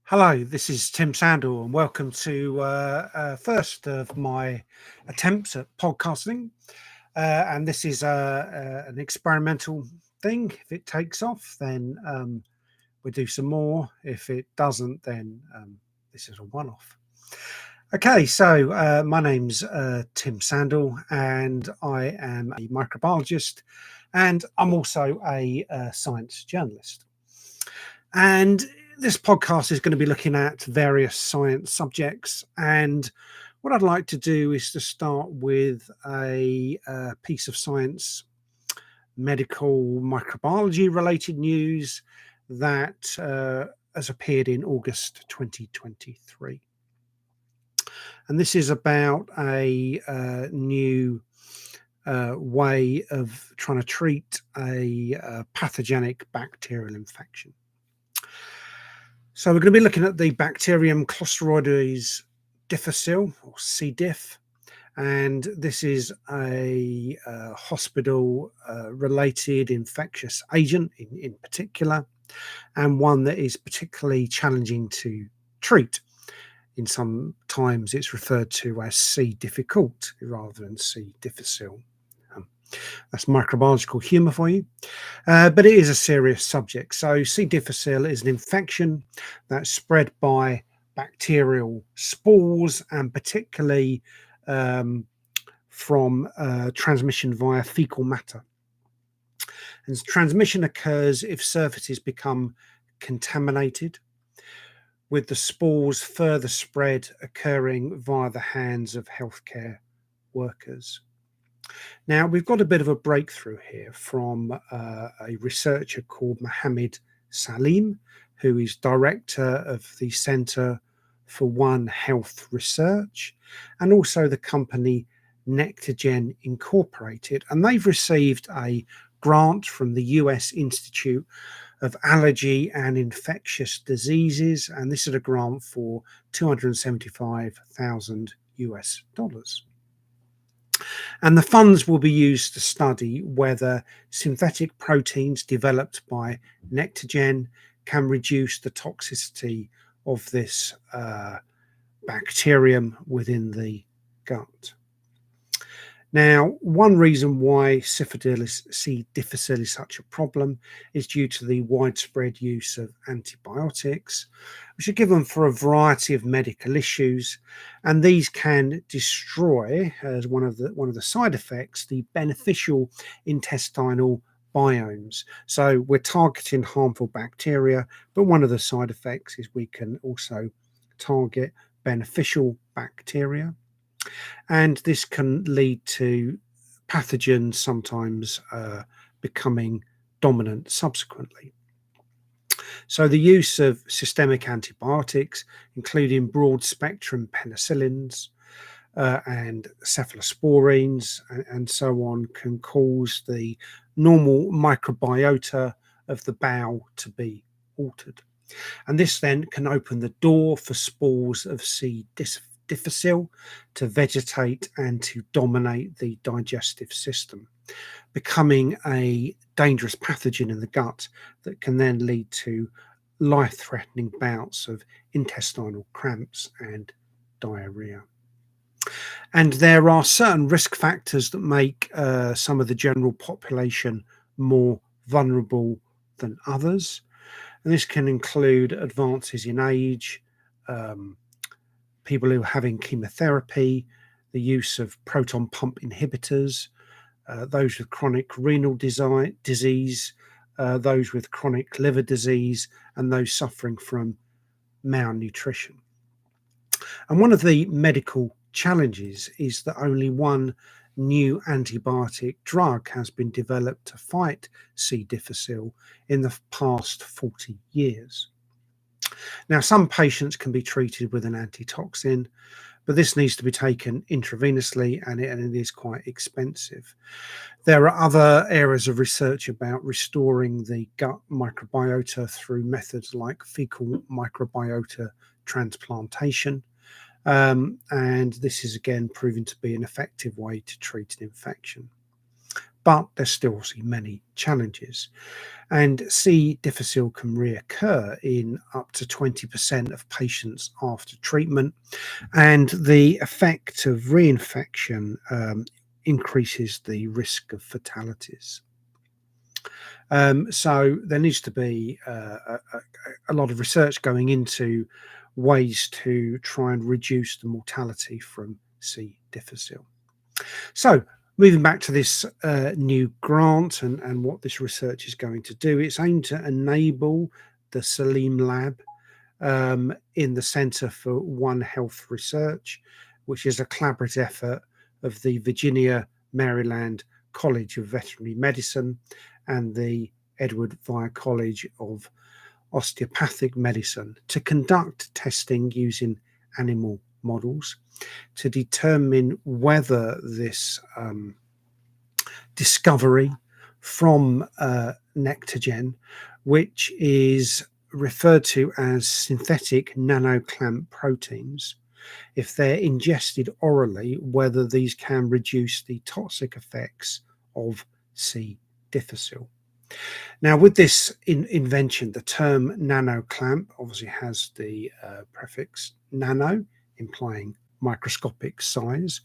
Hello, this is Tim Sandle, and welcome to first of my attempts at podcasting. And this is an experimental thing. If it takes off, then we'll do some more. If it doesn't, then this is a one-off. Okay, so my name's Tim Sandle, and I am a microbiologist, and I'm also a science journalist. And this podcast is going to be looking at various science subjects. And what I'd like to do is to start with a piece of science, medical microbiology related news that has appeared in August 2023. And this is about a new way of trying to treat a pathogenic bacterial infection. So we're going to be looking at the bacterium Clostridium difficile, or C. diff, and this is a hospital-related infectious agent in particular, and one that is particularly challenging to treat. In some times it's referred to as C. difficult rather than C. difficile. That's microbiological humour for you, but it is a serious subject. So C. difficile is an infection that's spread by bacterial spores, and particularly from transmission via fecal matter. And transmission occurs if surfaces become contaminated, with the spores further spread occurring via the hands of healthcare workers. Now, we've got a bit of a breakthrough here from a researcher called Mohammed Salim, who is director of the Centre for One Health Research, and also the company Nectogen Incorporated. And they've received a grant from the US Institute of Allergy and Infectious Diseases, and this is a grant for $275,000. And the funds will be used to study whether synthetic proteins developed by Nectogen can reduce the toxicity of this bacterium within the gut. Now, one reason why C. difficile is such a problem is due to the widespread use of antibiotics, which are given for a variety of medical issues, and these can destroy, as one of the side effects, the beneficial intestinal biomes. So we're targeting harmful bacteria, but one of the side effects is we can also target beneficial bacteria. And this can lead to pathogens sometimes becoming dominant subsequently. So the use of systemic antibiotics, including broad spectrum penicillins and cephalosporins and so on, can cause the normal microbiota of the bowel to be altered. And this then can open the door for spores of C. difficile to vegetate and to dominate the digestive system, becoming a dangerous pathogen in the gut that can then lead to life-threatening bouts of intestinal cramps and diarrhea. And there are certain risk factors that make some of the general population more vulnerable than others. And this can include advances in age, people who are having chemotherapy, the use of proton pump inhibitors, those with chronic renal disease, those with chronic liver disease, and those suffering from malnutrition. And one of the medical challenges is that only one new antibiotic drug has been developed to fight C. difficile in the past 40 years. Now, some patients can be treated with an antitoxin, but this needs to be taken intravenously, and it is quite expensive. There are other areas of research about restoring the gut microbiota through methods like fecal microbiota transplantation. And this is again proven to be an effective way to treat an infection. but there's still obviously many challenges. And C. difficile can reoccur in up to 20% of patients after treatment, and the effect of reinfection increases the risk of fatalities. So there needs to be a lot of research going into ways to try and reduce the mortality from C. difficile. So moving back to this new grant and what this research is going to do, it's aimed to enable the Salim Lab in the Centre for One Health Research, which is a collaborative effort of the Virginia Maryland College of Veterinary Medicine and the Edward Via College of Osteopathic Medicine to conduct testing using animal models to determine whether this discovery from Nectogen, which is referred to as synthetic nanoclamp proteins, if they're ingested orally, whether these can reduce the toxic effects of C. difficile. Now, with this invention, the term nanoclamp obviously has the prefix nano, implying microscopic size,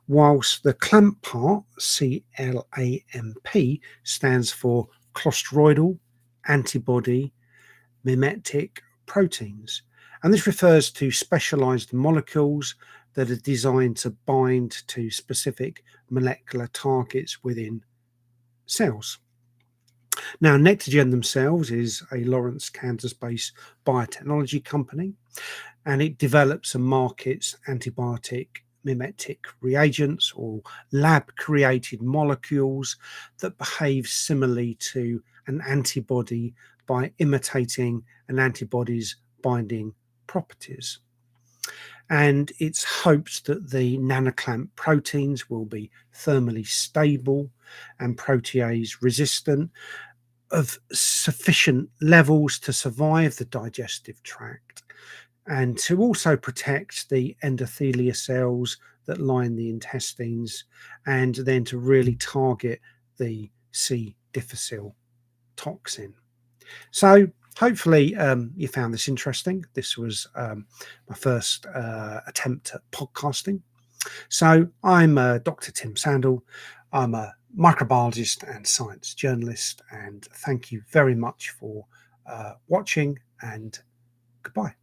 whilst the clamp part, CLAMP, stands for clostridial antibody mimetic proteins. And this refers to specialized molecules that are designed to bind to specific molecular targets within cells. Now, Nectogen themselves is a Lawrence, Kansas-based biotechnology company, and it develops and markets antibiotic mimetic reagents or lab-created molecules that behave similarly to an antibody by imitating an antibody's binding properties. And it's hoped that the nanoclamp proteins will be thermally stable and protease resistant of sufficient levels to survive the digestive tract and to also protect the endothelial cells that line the intestines, and then to really target the C. difficile toxin. So hopefully you found this interesting. This was my first attempt at podcasting. So I'm Dr. Tim Sandle. I'm a microbiologist and science journalist, and thank you very much for watching, and goodbye.